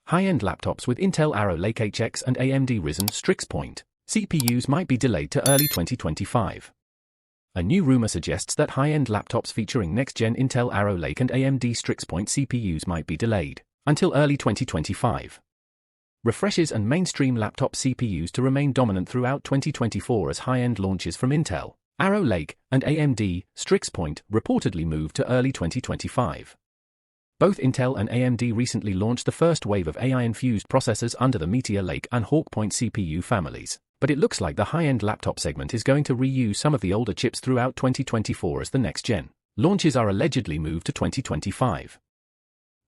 High-end laptops with Intel Arrow Lake HX and AMD Ryzen Strix Point CPUs might be delayed to early 2025. A new rumor suggests that high-end laptops featuring next-gen Intel Arrow Lake and AMD Strix Point CPUs might be delayed until early 2025. Refreshes and mainstream laptop CPUs to remain dominant throughout 2024 as high-end launches from Intel, Arrow Lake, and AMD Strix Point reportedly move to early 2025. Both Intel and AMD recently launched the first wave of AI-infused processors under the Meteor Lake and Hawk Point CPU families, but it looks like the high-end laptop segment is going to reuse some of the older chips throughout 2024 as the next-gen launches are allegedly moved to 2025.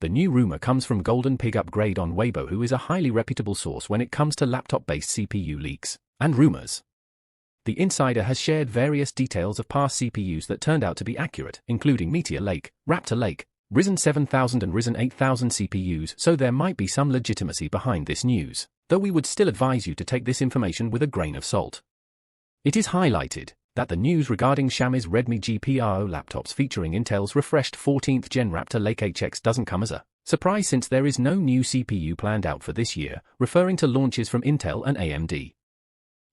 The new rumor comes from Golden Pig Upgrade on Weibo, who is a highly reputable source when it comes to laptop-based CPU leaks and rumors. The insider has shared various details of past CPUs that turned out to be accurate, including Meteor Lake, Raptor Lake, Ryzen 7000 and Ryzen 8000 CPUs, so there might be some legitimacy behind this news, though we would still advise you to take this information with a grain of salt. It is highlighted that the news regarding Xiaomi's Redmi G-Pro laptops featuring Intel's refreshed 14th Gen Raptor Lake HX doesn't come as a surprise, since there is no new CPU planned out for this year, referring to launches from Intel and AMD.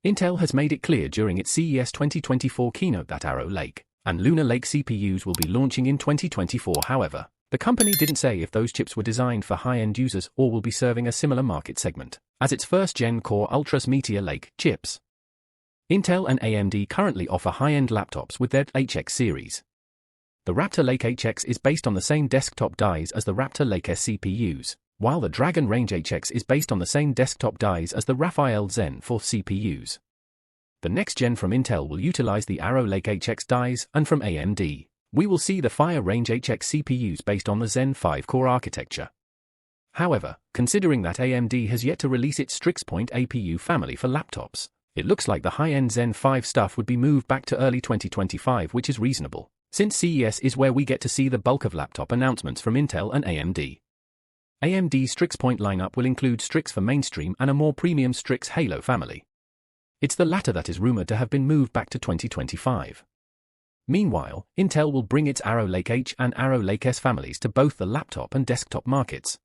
Intel has made it clear during its CES 2024 keynote that Arrow Lake and Lunar Lake CPUs will be launching in 2024. However, the company didn't say if those chips were designed for high-end users or will be serving a similar market segment as its first-gen Core Ultra's Meteor Lake chips. Intel and AMD currently offer high-end laptops with their HX series. The Raptor Lake HX is based on the same desktop dies as the Raptor Lake S CPUs, while the Dragon Range HX is based on the same desktop dies as the Raphael Zen 4 CPUs. The next gen from Intel will utilize the Arrow Lake HX dies, and from AMD, we will see the Fire Range HX CPUs based on the Zen 5 core architecture. However, considering that AMD has yet to release its Strix Point APU family for laptops, it looks like the high-end Zen 5 stuff would be moved back to early 2025, which is reasonable, since CES is where we get to see the bulk of laptop announcements from Intel and AMD. AMD Strix Point lineup will include Strix for mainstream and a more premium Strix Halo family. It's the latter that is rumored to have been moved back to 2025. Meanwhile, Intel will bring its Arrow Lake H and Arrow Lake S families to both the laptop and desktop markets.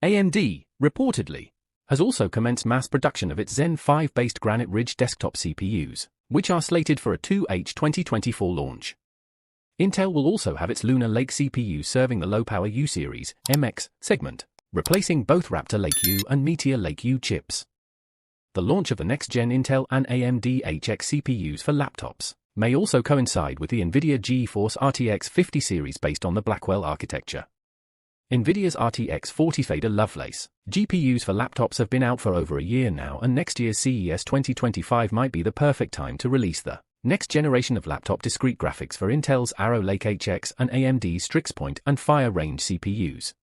AMD, reportedly, has also commenced mass production of its Zen 5-based Granite Ridge desktop CPUs, which are slated for a 2H 2024 launch. Intel will also have its Lunar Lake CPU serving the low-power U-Series (MX) segment, replacing both Raptor Lake U and Meteor Lake U chips. The launch of the next-gen Intel and AMD HX CPUs for laptops may also coincide with the NVIDIA GeForce RTX 50 series based on the Blackwell architecture. NVIDIA's RTX 40 Fader Lovelace GPUs for laptops have been out for over a year now, and next year's CES 2025 might be the perfect time to release the next generation of laptop discrete graphics for Intel's Arrow Lake HX and AMD's Strix Point and Fire Range CPUs.